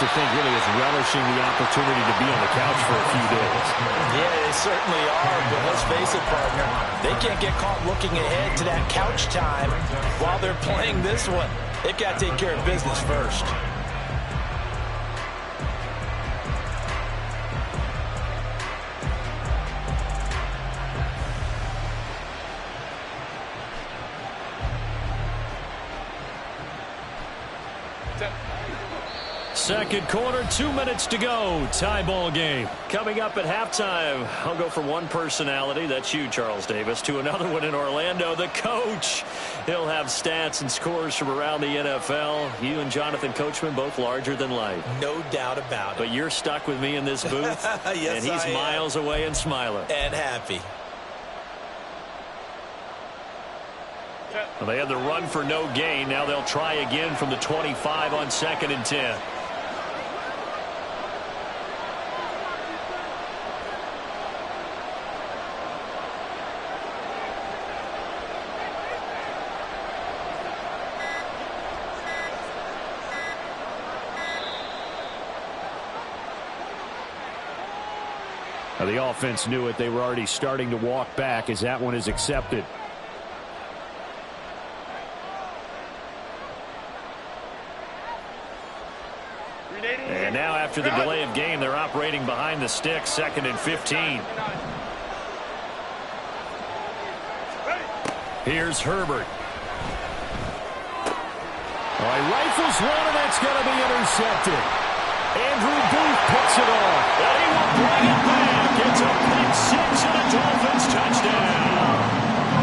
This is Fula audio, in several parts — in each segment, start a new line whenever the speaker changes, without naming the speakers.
to think, really is relishing the opportunity to be on the couch for a few days.
Yeah, they certainly are, but let's face it, partner. They can't get caught looking ahead to that couch time while they're playing this one. They've got to take care of business first.
Second quarter, 2 minutes to go. Tie ball game.
Coming up at halftime, I'll go from one personality, that's you, Charles Davis, to another one in Orlando, the coach. He'll have stats and scores from around the NFL. You and Jonathan Coachman, both larger than life.
No doubt about it.
But you're stuck with me in this booth,
yes,
and he's miles away and smiling.
And happy.
Well, they had the run for no gain. Now they'll try again from the 25 on 2nd and 10.
Now the offense knew it. They were already starting to walk back as that one is accepted.
And now after the delay of game, they're operating behind the sticks, 2nd and 15. Here's Herbert.
All right, rifles one, and that's going to be intercepted. Andrew Booth puts it off.
And he will bring it back. It's a pick six and a Dolphins touchdown.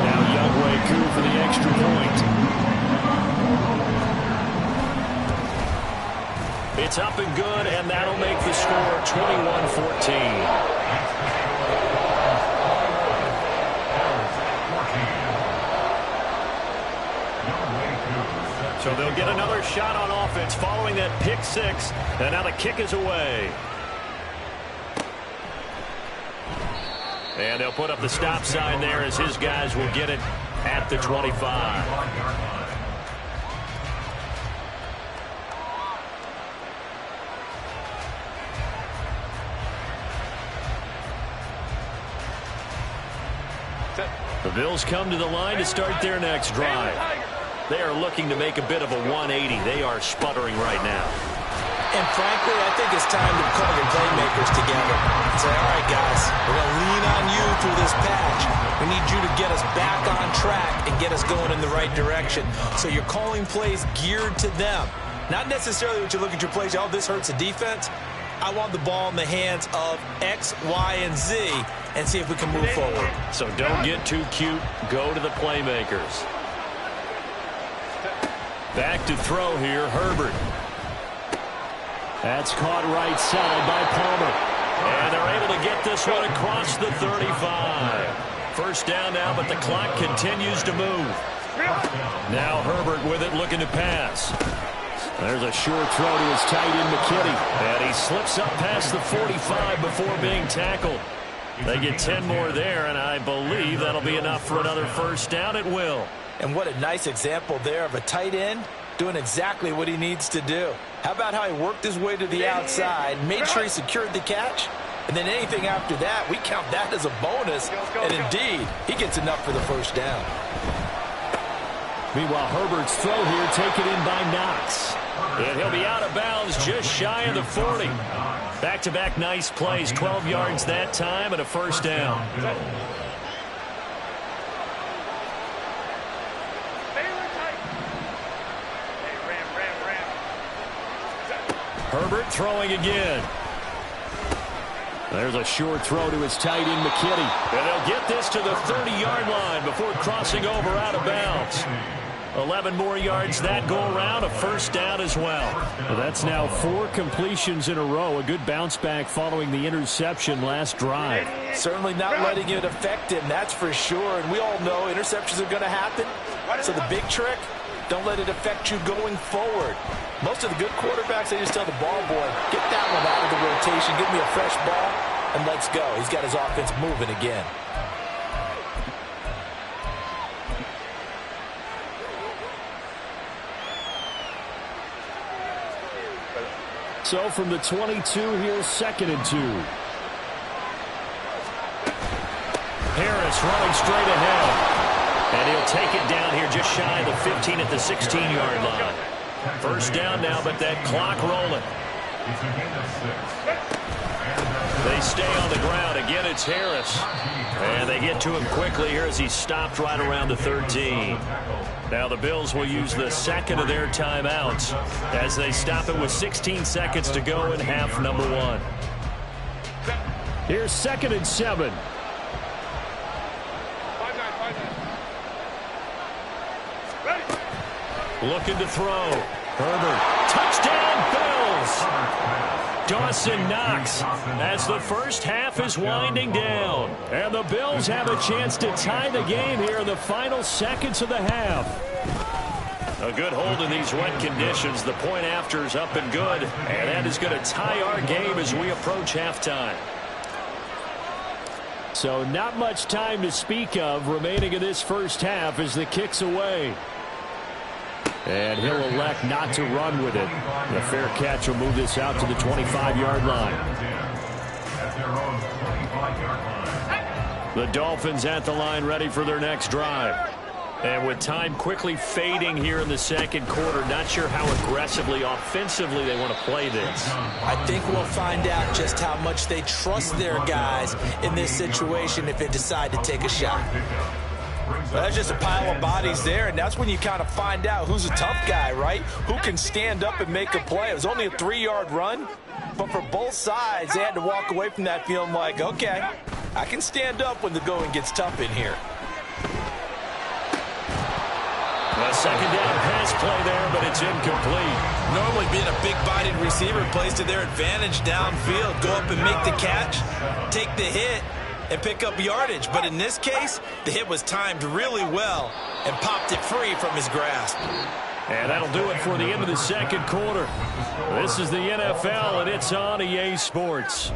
Now Younghoe Koo for the extra point.
It's up and good, and that'll make the score 21-14. So they'll get another shot on offense following that pick six, and now the kick is away. And they'll put up the stop sign there as his guys will get it at the 25. The Bills come to the line to start their next drive. They are looking to make a bit of a 180. They are sputtering right now.
And frankly, I think it's time to call your playmakers together and say, all right, guys, we're going to lean on you through this patch. We need you to get us back on track and get us going in the right direction. So you're calling plays geared to them. Not necessarily what you look at your plays, oh, this hurts the defense. I want the ball in the hands of X, Y, and Z and see if we can move forward.
So don't get too cute. Go to the playmakers. Back to throw here, Herbert.
That's caught right side by Palmer.
And they're able to get this one across the 35. First down now, but the clock continues to move. Now Herbert with it, looking to pass.
There's a short throw to his tight end, McKitty.
And he slips up past the 45 before being tackled. They get 10 more there, and I believe that'll be enough for another first down. It will.
And what a nice example there of a tight end doing exactly what he needs to do. How about how he worked his way to the outside, made sure he secured the catch, and then anything after that, we count that as a bonus. And indeed, he gets enough for the first down.
Meanwhile, Herbert's throw here taken in by Knox.
And he'll be out of bounds just shy of the 40. Back-to-back nice plays, 12 yards that time and a first down. Herbert throwing again.
There's a short throw to his tight end, McKitty.
And they'll get this to the 30-yard line before crossing over out of bounds. 11 more yards that go around, a first down as well.
Well, that's now 4 completions in a row. A good bounce back following the interception last drive.
Certainly not letting it affect him, that's for sure. And we all know interceptions are going to happen. So the big trick, don't let it affect you going forward. Most of the good quarterbacks, they just tell the ball boy, get that one out of the rotation, give me a fresh ball, and let's go. He's got his offense moving again.
So from the 22, here's 2nd and 2.
Harris running straight ahead. And he'll take it down here just shy of the 15 at the 16-yard line. First down now, but that clock rolling. They stay on the ground. Again, it's Harris. And they get to him quickly here as he stopped right around the 13. Now the Bills will use the second of their timeouts as they stop it with 16 seconds to go in half number 1.
Here's 2nd and 7.
Looking to throw. Herbert. Touchdown, Bills! Dawson Knox as the first half is winding down. And the Bills have a chance to tie the game here in the final seconds of the half. A good hold in these wet conditions. The point after is up and good. And that is going to tie our game as we approach halftime.
So not much time to speak of remaining in this first half as the kick's away. And he'll elect not to run with it. The fair catch will move this out to the 25-yard line.
The Dolphins at the line ready for their next drive. And with time quickly fading here in the second quarter, not sure how aggressively, offensively they want to play this.
I think we'll find out just how much they trust their guys in this situation if they decide to take a shot. Well, that's just a pile of bodies there, and that's when you kind of find out who's a tough guy, right? Who can stand up and make a play. It was only a 3-yard run, but for both sides, they had to walk away from that feeling like, okay, I can stand up when the going gets tough in here.
A second down pass play there, but it's incomplete.
Normally being a big-bodied receiver plays to their advantage downfield. Go up and make the catch, take the hit, and pick up yardage. But in this case, the hit was timed really well and popped it free from his grasp.
And that'll do it for the end of the second quarter. This is the NFL, and it's on EA Sports.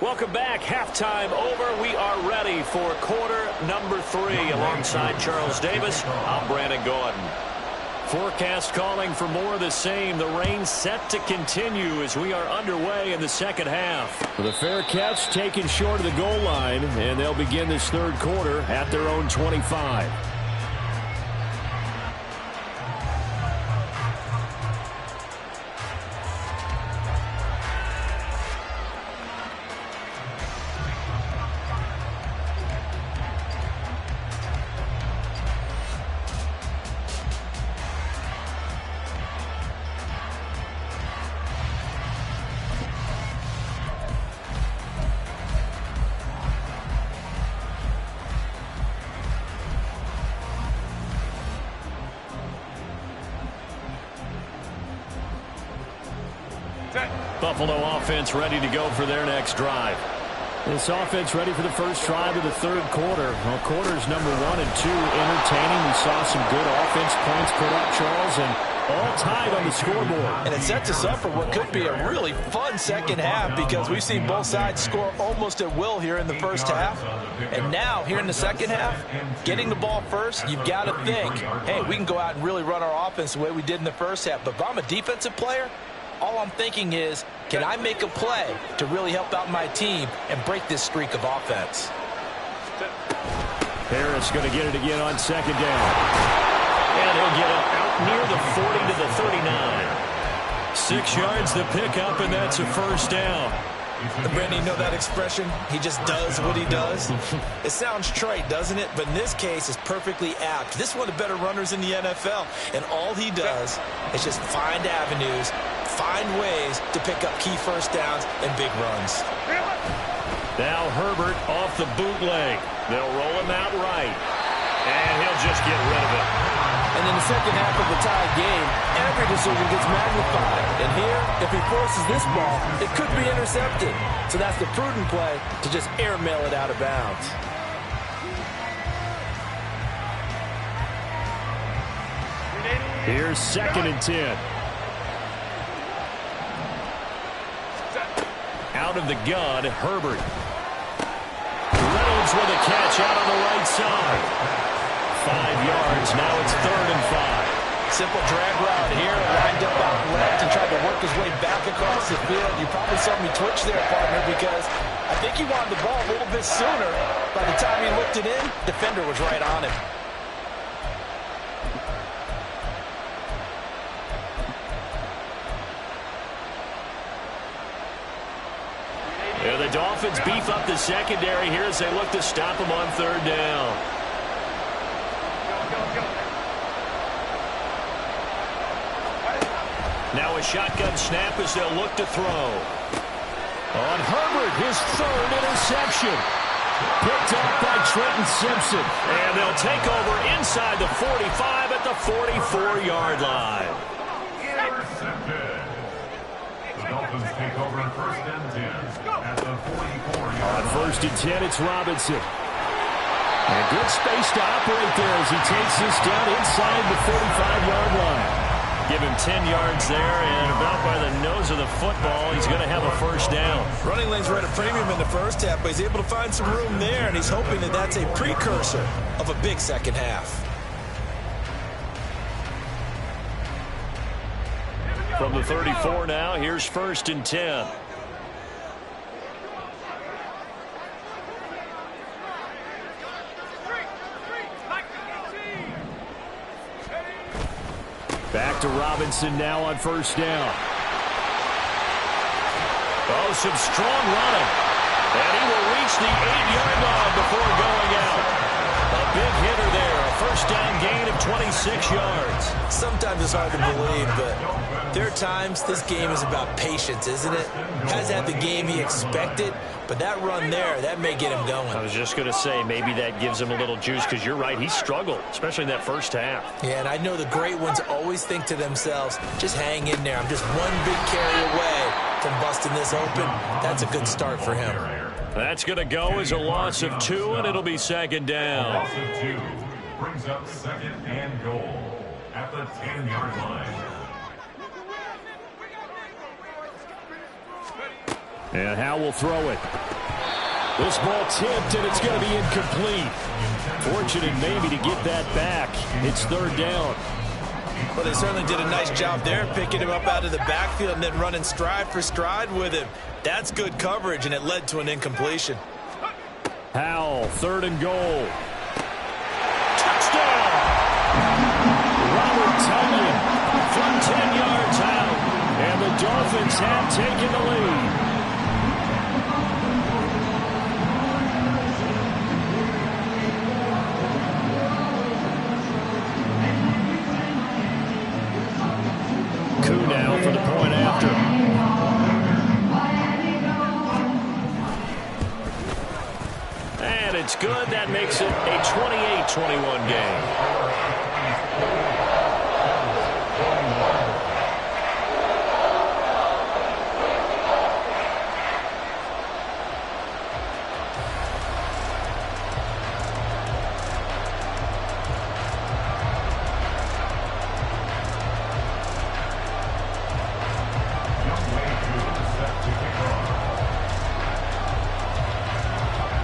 Welcome back. Halftime over. We are ready for quarter number 3. Alongside Charles Davis, I'm Brandon Gordon. Forecast calling for more of the same. The rain set to continue as we are underway in the second half.
The fair catch taken short of the goal line, and they'll begin this third quarter at their own 25.
Buffalo offense ready to go for their next drive.
This offense ready for the first drive of the third quarter. Well, quarters number 1 and 2 entertaining. We saw some good offense points put up, Charles, and all tied on the scoreboard.
And it sets us up for what could be a really fun second half because we've seen both sides score almost at will here in the first half. And now, here in the second half, getting the ball first, you've got to think, hey, we can go out and really run our offense the way we did in the first half. But if I'm a defensive player, all I'm thinking is, can I make a play to really help out my team and break this streak of offense?
Harris going to get it again on second down.
And he'll get it out near the 40 to the 39. 6 yards to pick up, and that's a first down.
Brandon, you know that expression? He just does what he does. It sounds trite, doesn't it? But in this case, it's perfectly apt. This is one of the better runners in the NFL, and all he does is just find avenues, find ways to pick up key first downs and big runs.
Now Herbert off the bootleg. They'll roll him out right, and he'll just get rid of it.
And in the second half of the tied game, every decision gets magnified. And here, if he forces this ball, it could be intercepted. So that's the prudent play to just airmail it out of bounds.
Here's 2nd and 10.
Out of the gun, Herbert. Reynolds with a catch out on
inside. 5 yards. Now it's 3rd and 5.
Simple drag route here, lined up out left and tried to work his way back across the field. You probably saw me twitch there, partner, because I think he wanted the ball a little bit sooner. By the time he looked it in, defender was right on him.
Yeah, the Dolphins beef up the secondary here as they look to stop him on 3rd down. Now a shotgun snap as they'll look to throw. On Herbert, his 3rd interception. Picked up by Trenton Simpson. And they'll take over inside the 45 at the 44-yard line.
Intercepted. The Dolphins take over 1st and 10 at the 44-yard
On 1st and 10, it's Robinson. And good space to operate there as he takes this down inside the 45-yard line. Give him 10 yards there, and about by the nose of the football, he's going to have a 1st down.
Running lanes were at a premium in the first half, but he's able to find some room there, and he's hoping that that's a precursor of a big second half.
From the 34 now, here's 1st and 10. Back to Robinson now on 1st down. Oh, some strong running. And he will reach the 8-yard line before going out. A big hitter there. A 1st down gain of 26 yards.
Sometimes it's hard to believe, but there are times this game is about patience, isn't it? Has had the game he expected, but that run there, that may get him going.
I was just going to say, maybe that gives him a little juice, because you're right, he struggled, especially in that 1st half.
Yeah, and I know the great ones always think to themselves, just hang in there. I'm just one big carry away from busting this open. That's a good start for him.
That's going to go as a loss of 2, and it'll be 2nd down.
Loss of 2 brings up 2nd and goal at the 10-yard line.
And Howe will throw it. This ball tipped, and it's going to be incomplete. Fortunate maybe to get that back. It's 3rd down.
Well, they certainly did a nice job there, picking him up out of the backfield and then running stride for stride with him. That's good coverage, and it led to an incompletion.
Howell, 3rd and goal. Touchdown! Robert Tonyan from 10 yards out. And the Dolphins have taken the lead. Koo now for the point after. And it's good. That makes it a 28-21 game.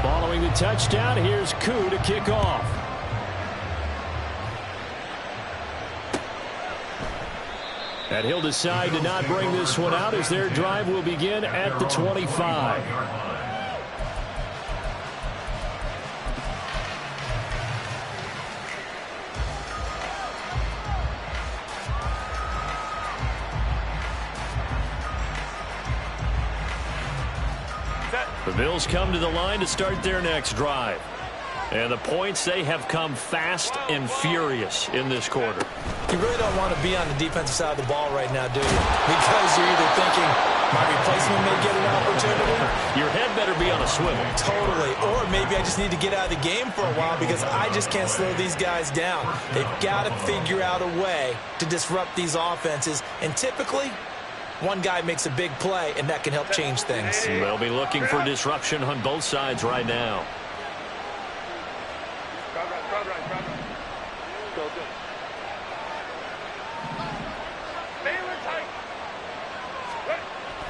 Following the touchdown, here's Koo to kick off. And he'll decide to not bring this one out as their drive will begin at the 25. The Bills come to the line to start their next drive. And the points, they have come fast and furious in this quarter.
You really don't want to be on the defensive side of the ball right now, do you? Because you're either thinking, my replacement may get an opportunity.
Your head better be on a swivel.
Totally. Or maybe I just need to get out of the game for a while because I just can't slow these guys down. They've got to figure out a way to disrupt these offenses. And typically, one guy makes a big play, and that can help change things.
They'll be looking for disruption on both sides right now.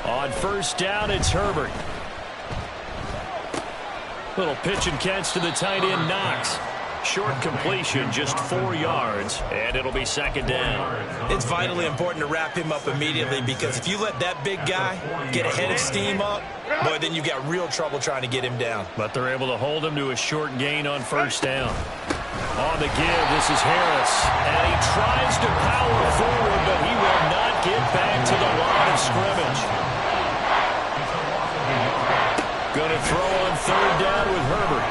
On first down, it's Herbert. Little pitch and catch to the tight end, Knox. Short completion, just 4 yards, and it'll be second down.
It's vitally important to wrap him up immediately, because if you let that big guy get a head of steam up, boy, then you got real trouble trying to get him down.
But they're able to hold him to a short gain on first down. On the give, this is Harris, and he tries to power forward, but he will not get back to the line of scrimmage. Going to throw on third down with Herbert.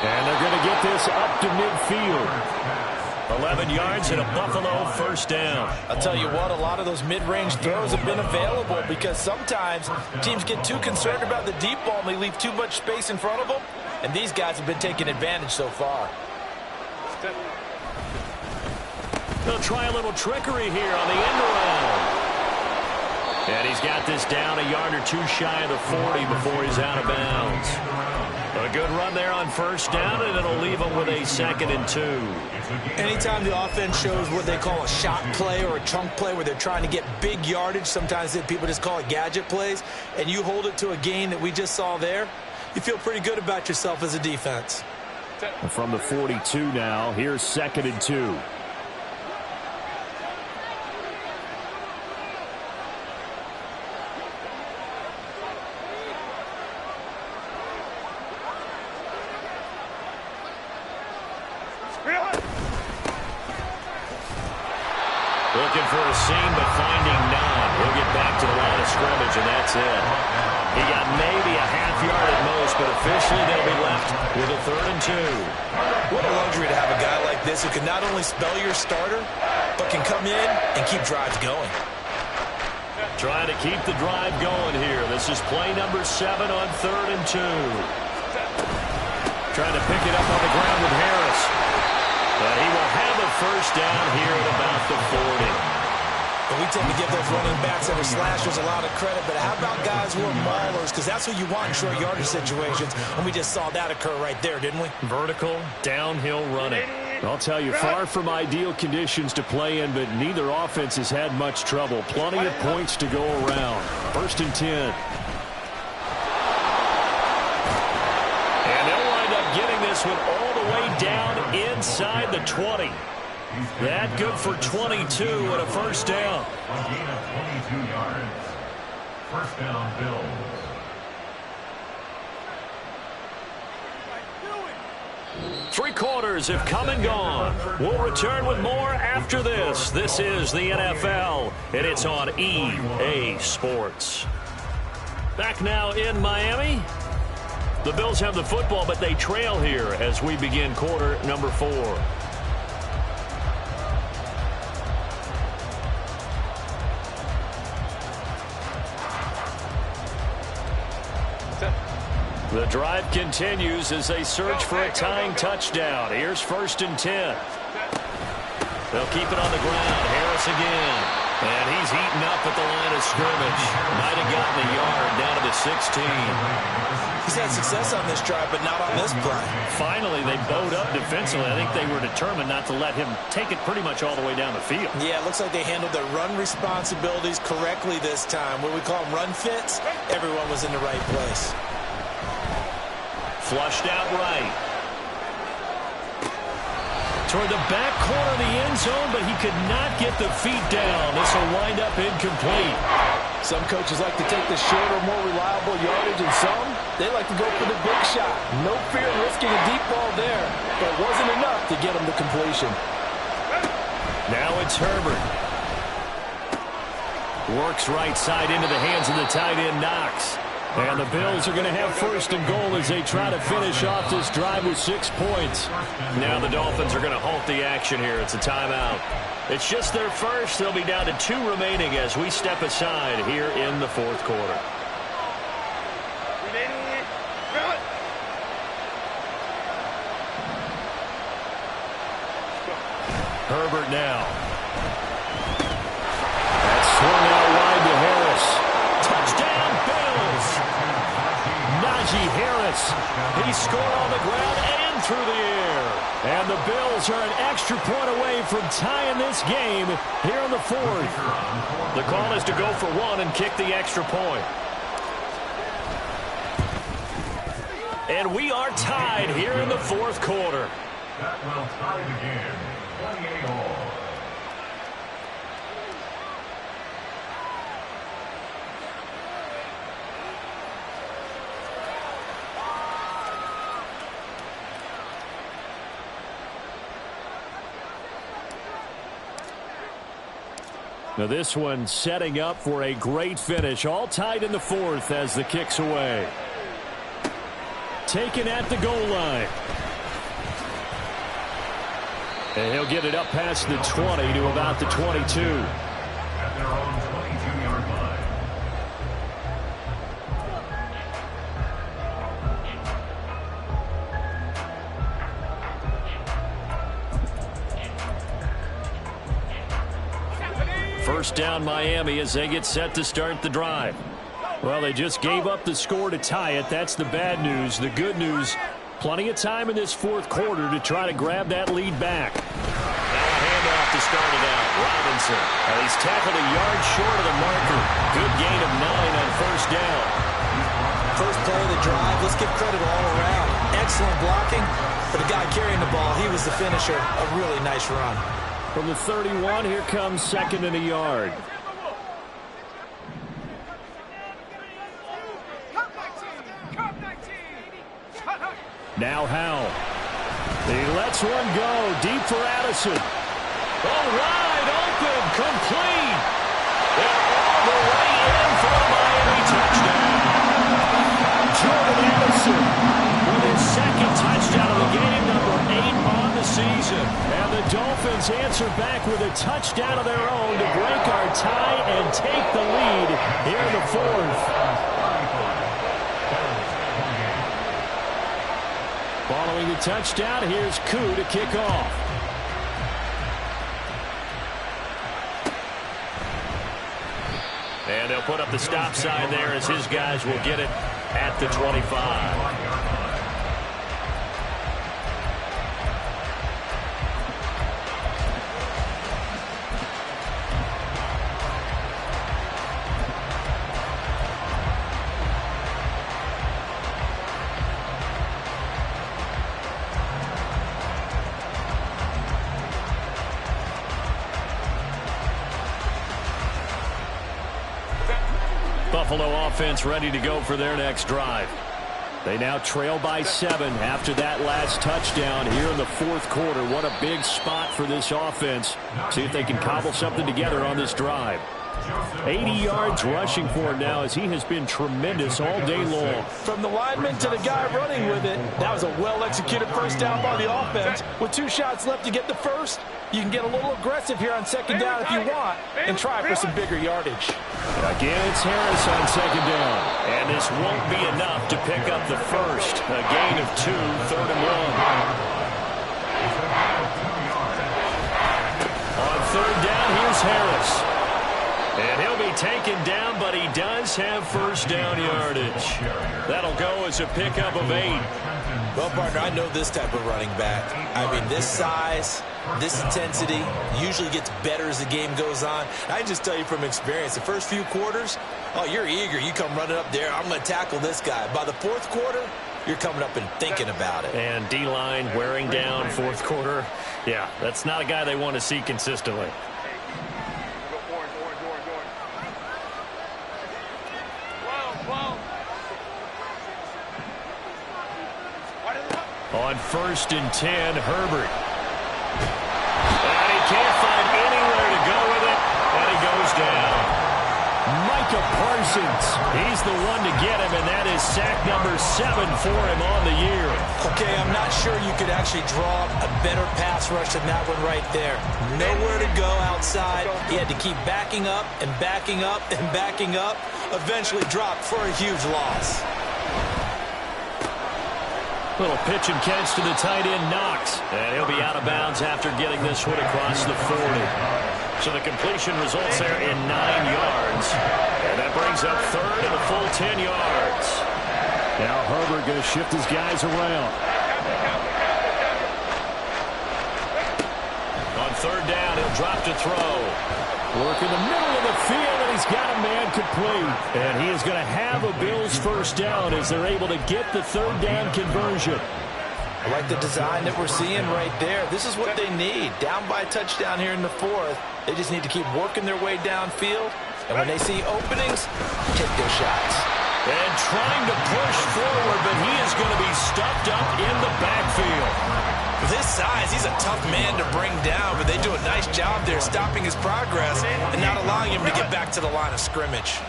And they're going to get this up to midfield. 11 yards and a Buffalo first down.
I'll tell you what, a lot of those mid-range throws have been available because sometimes teams get too concerned about the deep ball and they leave too much space in front of them. And these guys have been taking advantage so far.
They'll try a little trickery here on the end around. And he's got this down a yard or two shy of the 40 before he's out of bounds. A good run there on first down, and it'll leave them with a 2nd and 2.
Anytime the offense shows what they call a shot play or a chunk play where they're trying to get big yardage, sometimes people just call it gadget plays, and you hold it to a gain that we just saw there, you feel pretty good about yourself as a defense.
From the 42 now, here's 2nd and 2. Looking for a seam, but finding none. He'll get back to the line of scrimmage, and that's it. He got maybe a half yard at most, but officially they'll be left with a 3rd and 2.
What a luxury to have a guy like this who can not only spell your starter, but can come in and keep drives going.
Trying to keep the drive going here. This is play number 7 on 3rd and 2. Trying to pick it up on the ground with Harris. But he will have a first down here at about the 40.
But we tend to give those running backs that are slashers a lot of credit, but how about guys who are maulers? Because that's what you want in short yardage situations, and we just saw that occur right there, didn't we?
Vertical, downhill running. I'll tell you, far from ideal conditions to play in, but neither offense has had much trouble. Plenty of points to go around. 1st and 10. And they'll wind up getting this one all the way down inside the 20. That good for 22 and a first down.
A gain of 22 yards. First down, Bills.
Three quarters have come and gone. We'll return with more after this. This is the NFL, and it's on EA Sports. Back now in Miami. The Bills have the football, but they trail here as we begin quarter number 4. The drive continues as they search for a tying touchdown. Here's 1st and 10. They'll keep it on the ground. Harris again. And he's eaten up at the line of scrimmage. Might have gotten a yard down to the 16.
He's had success on this drive, but not on this play.
Finally, they bowed up defensively. I think they were determined not to let him take it pretty much all the way down the field.
Yeah, it looks like they handled their run responsibilities correctly this time. What we call them run fits, everyone was in the right place.
Flushed out right. Toward the back corner of the end zone, but he could not get the feet down. This will wind up incomplete.
Some coaches like to take the shorter, more reliable yardage, and some, they like to go for the big shot. No fear in risking a deep ball there, but it wasn't enough to get him to completion.
Now it's Herbert. Works right side into the hands of the tight end, Knox. And the Bills are going to have 1st and goal as they try to finish off this drive with 6 points. Now the Dolphins are going to halt the action here. It's a timeout. It's just their first. They'll be down to 2 remaining as we step aside here in the 4th quarter. Herbert now. That's swung out wide to Harris. Touchdown, Bills! Najee Harris. He scored on the ground and through the air. And the Bills are an extra point away from tying this game here in the 4th. The call is to go for 1 and kick the extra point.
And we are tied here in the fourth quarter.
That will tie the game. 28 all.
Now this one setting up for a great finish. All tied in the fourth as the kick's away. Taken at the goal line. And he'll get it up past the 20 to about the 22.
At their own 22-yard line.
First down Miami as they get set to start the drive. Well, they just gave up the score to tie it. That's the bad news. The good news, plenty of time in this fourth quarter to try to grab that lead back.
Now a handoff to start it out. Robinson. He's tackled a yard short of the marker. Good gain of 9 on first down.
First play of the drive, let's give credit all around. Excellent blocking, but the guy carrying the ball, he was the finisher. A really nice run.
From the 31, here comes second and a yard. Now Howell. He lets one go deep for Addison. Oh, wide open, complete. And all the way in for a Miami touchdown. Jordan Addison with his second touchdown of the game, number 8 on the season. And the Dolphins answer back with a touchdown of their own to break our tie and take the lead here in the fourth. Following the touchdown, here's Koo to kick off. And they'll put up the stop sign there as his guys will get it at the 25. Buffalo offense ready to go for their next drive. They now trail by 7 after that last touchdown here in the fourth quarter. What a big spot for this offense. See if they can cobble something together on this drive. 80 yards rushing for him now as he has been tremendous all day long.
From the lineman to the guy running with it, that was a well-executed first down by the offense. With 2 shots left to get the first, you can get a little aggressive here on second down if you want and try for some bigger yardage.
Again, it's Harris on second down. And this won't be enough to pick up the first. A gain of 2, 3rd and 1. On third down, here's Harris. And he'll be taken down, but he does have first down yardage. That'll go as a pickup of 8.
Well, partner, I know this type of running back. I mean, this size, this intensity usually gets better as the game goes on. I can just tell you from experience, the first few quarters, oh, you're eager. You come running up there, I'm going to tackle this guy. By the fourth quarter, you're coming up and thinking about it.
And D-line wearing down fourth quarter. Yeah, that's not a guy they want to see consistently.
On 1st and 10, Herbert. And he can't find anywhere to go with it, and he goes down. Micah Parsons, he's the one to get him, and that is sack number 7 for him on the year.
Okay, I'm not sure you could actually draw a better pass rush than that one right there. Nowhere to go outside. He had to keep backing up and backing up and backing up. Eventually dropped for a huge loss.
Little pitch and catch to the tight end, Knox. And he'll be out of bounds after getting this one across the 40. So the completion results there in 9 yards. And that brings up 3rd and a full 10 yards. Now Herbert going to shift his guys around. On 3rd down, he'll
drop to throw.
Work in the middle of the field, and he's got a man complete. And he is going to have a Bills first down as they're able to get the third down conversion.
I like the design that we're seeing right there. This is what they need. Down by a touchdown here in the fourth. They just need to keep working their way downfield. And when they see openings, take their shots.
And trying to push forward, but he is going to be stuffed up in the backfield.
With his size, he's a tough man to bring down, but they do a nice job there stopping his progress and not allowing him to get back to the line of scrimmage.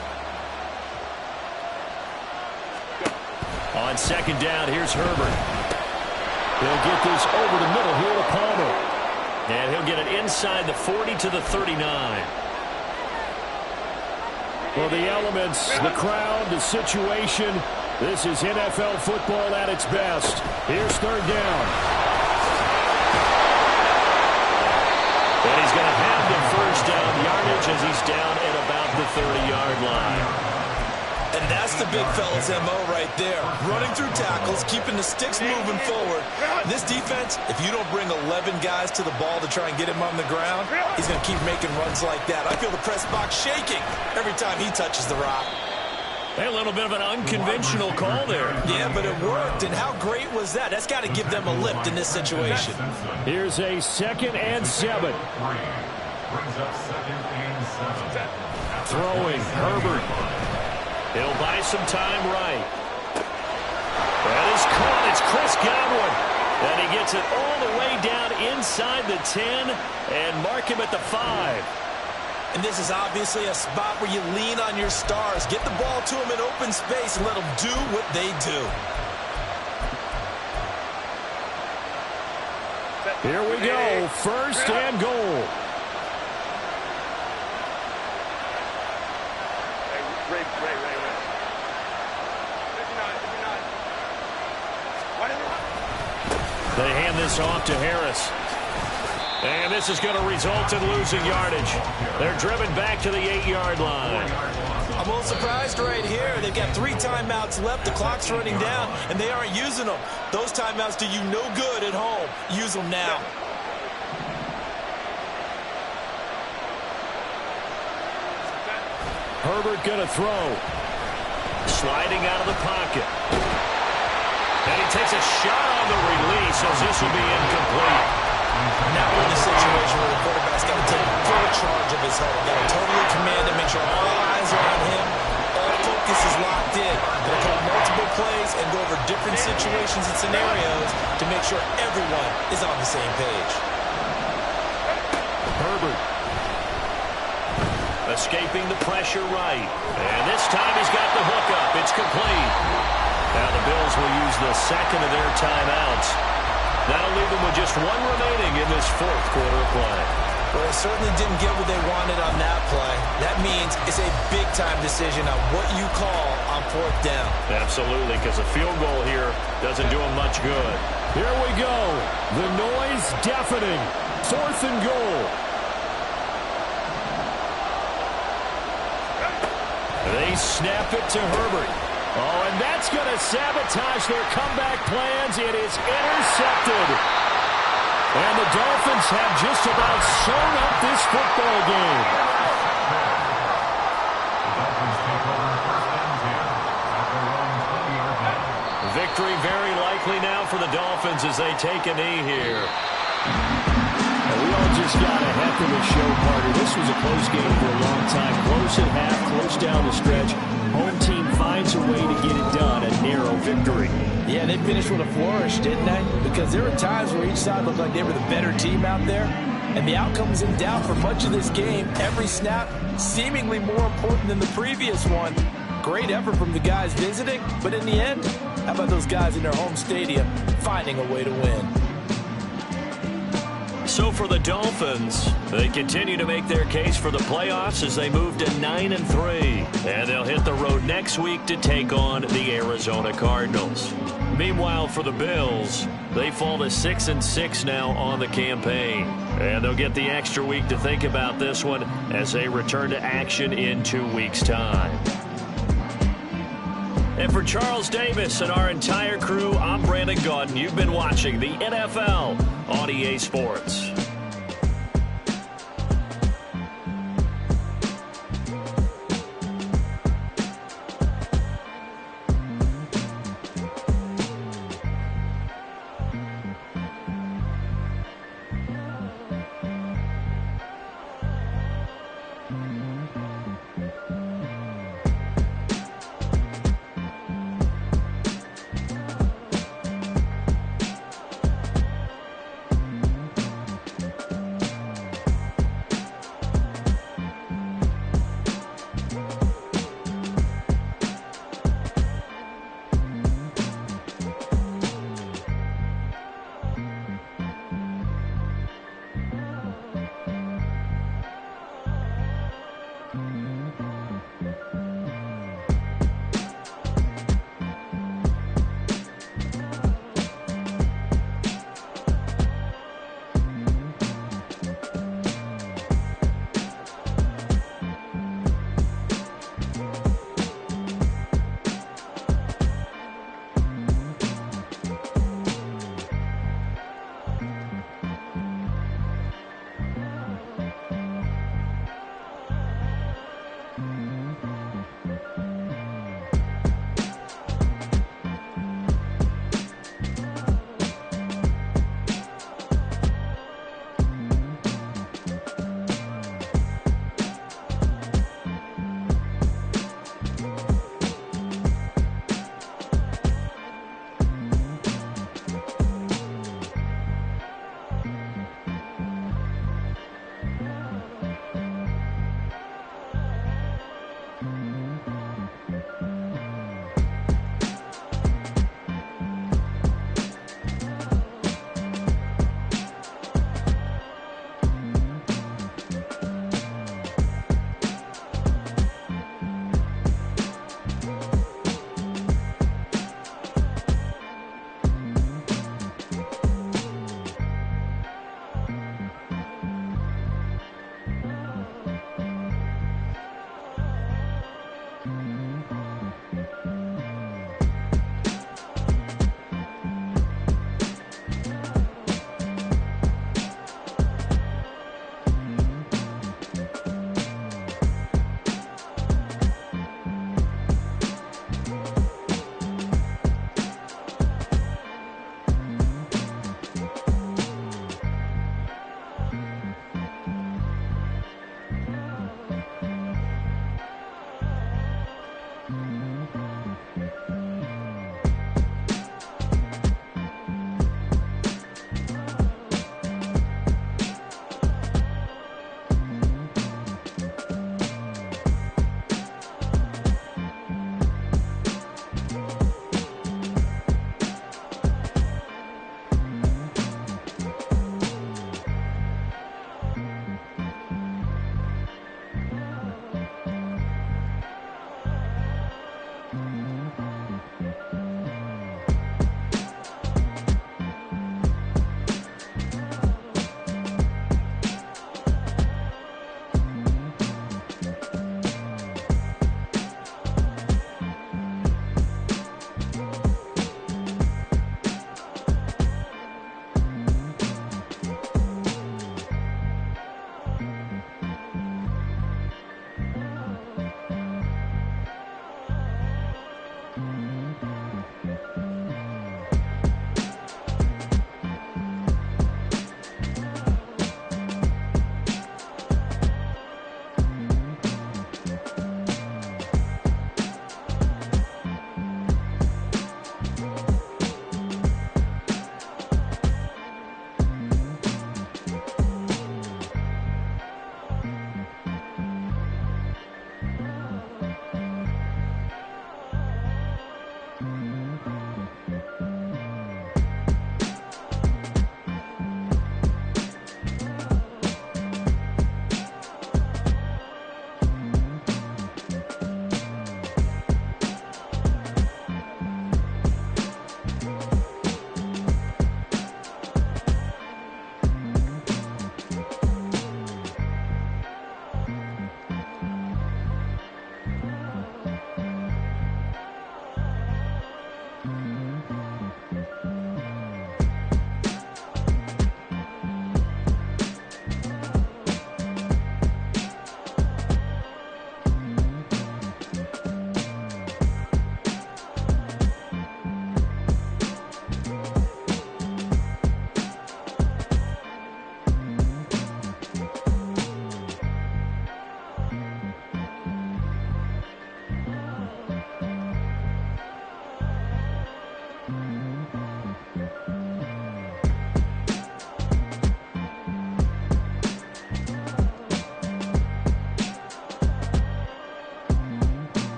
On second down, here's Herbert. He'll get this over the middle here to Palmer. And he'll get it inside the 40 to the 39. Well, the elements, the crowd, the situation, this is NFL football at its best. Here's third down. And he's going to have the first down yardage as he's down at about the 30-yard line.
And that's the big fella's MO right there. Running through tackles, keeping the sticks moving forward. This defense, if you don't bring 11 guys to the ball to try and get him on the ground, he's going to keep making runs like that. I feel the press box shaking every time he touches the rock.
A little bit of an unconventional call there.
Yeah, but it worked. And how great was that? That's got to give them a lift in this situation.
Here's a 2nd and 7.
Brings up 2nd and 7.
Throwing, Herbert.
He'll buy some time right. That is caught. It's Chris Godwin. And he gets it all the way down inside the 10 and mark him at the 5.
And this is obviously a spot where you lean on your stars. Get the ball to them in open space and let them do what they do.
Here we go. First and goal. They hand this off to Harris. And this is going to result in losing yardage. They're driven back to the 8-yard line.
I'm a little surprised right here. They've got 3 timeouts left. The clock's running down, and they aren't using them. Those timeouts do you no good at home. Use them now.
Herbert going to throw. Sliding out of the pocket. And he takes a shot on the release as this will be incomplete.
Now we're in a situation where the quarterback's got to take full charge of his huddle. Got to totally command and make sure all eyes are on him. All focus is locked in. Going to call multiple plays and go over different situations and scenarios to make sure everyone is on the same page.
Herbert. Escaping the pressure right. And this time he's got the hook up. It's complete. Now the Bills will use the 2nd of their timeouts. That'll leave them with just 1 remaining in this 4th quarter of play.
Well, they certainly didn't get what they wanted on that play. That means it's a big-time decision on what you call on 4th down.
Absolutely, because a field goal here doesn't do them much good.
Here we go. The noise deafening. 4th and goal. They snap it to Herbert. Oh, and that's going to sabotage their comeback plans. It is intercepted. And the Dolphins have just about sewn up this football game. Victory very likely now for the Dolphins as they take a knee here. And we all just got a heck of a show, partner. This was a close game for a long time. Close at half, close down the stretch. Home team finds a way to get it done. A narrow victory.
Yeah, they finished with a flourish, didn't they? Because there were times where each side looked like they were the better team out there. And the outcome was in doubt for much of this game. Every snap seemingly more important than the previous one. Great effort from the guys visiting. But in the end, how about those guys in their home stadium finding a way to win?
So for the Dolphins, they continue to make their case for the playoffs as they move to 9-3. And they'll hit the road next week to take on the Arizona Cardinals. Meanwhile, for the Bills, they fall to 6-6 now on the campaign. And they'll get the extra week to think about this one as they return to action in 2 weeks' time. And for Charles Davis and our entire crew, I'm Brandon Gaudin. You've been watching the NFL on EA Sports.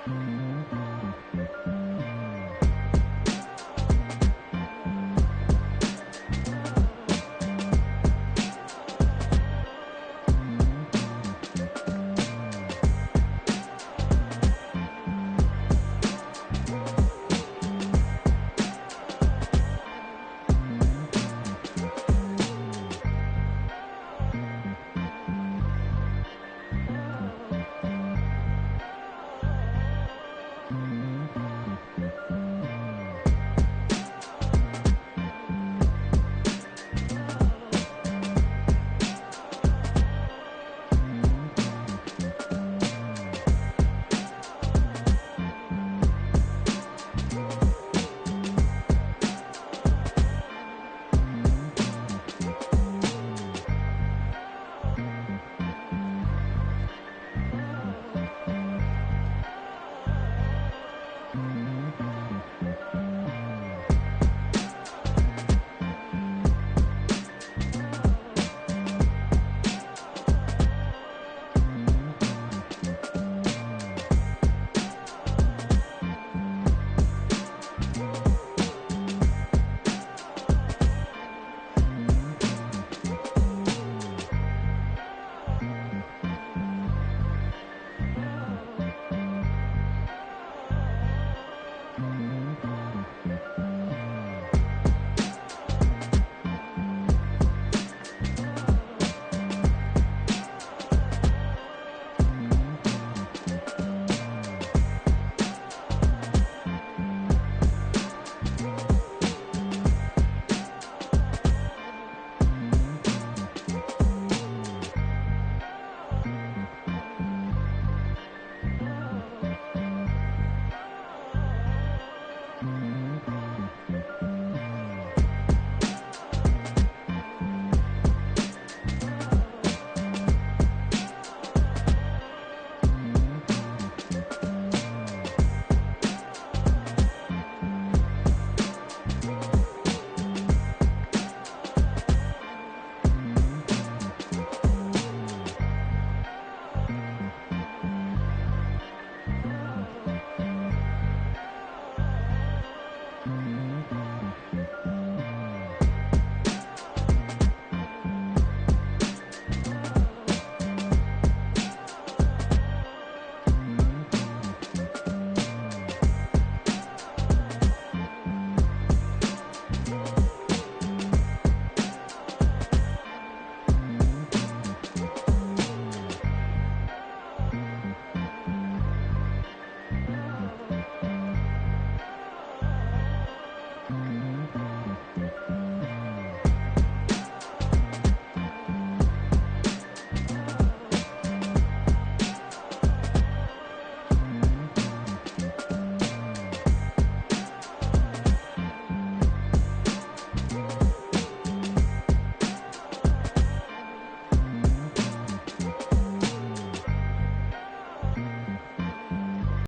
10.